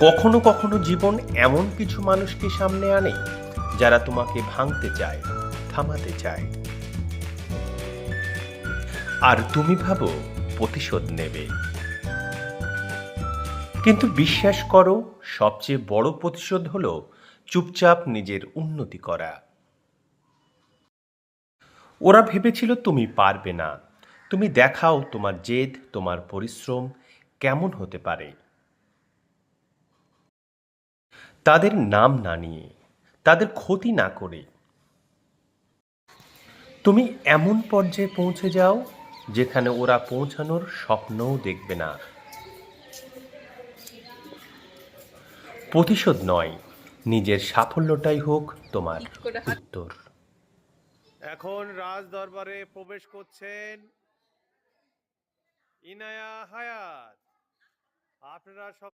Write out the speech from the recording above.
কখনো কখনো জীবন এমন কিছু মানুষকে সামনে আনে যারা তোমাকে ভাঙতে চায়, থামাতে চায়, আর তুমি ভাবো প্রতিশোধ নেবে। কিন্তু বিশ্বাস করো, সবচেয়ে বড় প্রতিশোধ হলো চুপচাপ নিজের উন্নতি করা। ওরা ভেবেছিল তুমি পারবে না। তুমি দেখাও তোমার জেদ, তোমার পরিশ্রম কেমন হতে পারে। তাদের নাম না নিয়ে, তাদের ক্ষতি না করে, তুমি এমন পর্যায়ে পৌঁছে যাও যেখানে ওরা পৌঁছানোর স্বপ্নও দেখবে না। প্রতিশোধ নয়, নিজের সাফল্যটাই হোক তোমার উত্তর। এখন রাজ দরবারে প্রবেশ করছেন ইনায়া হায়াত। আপনারা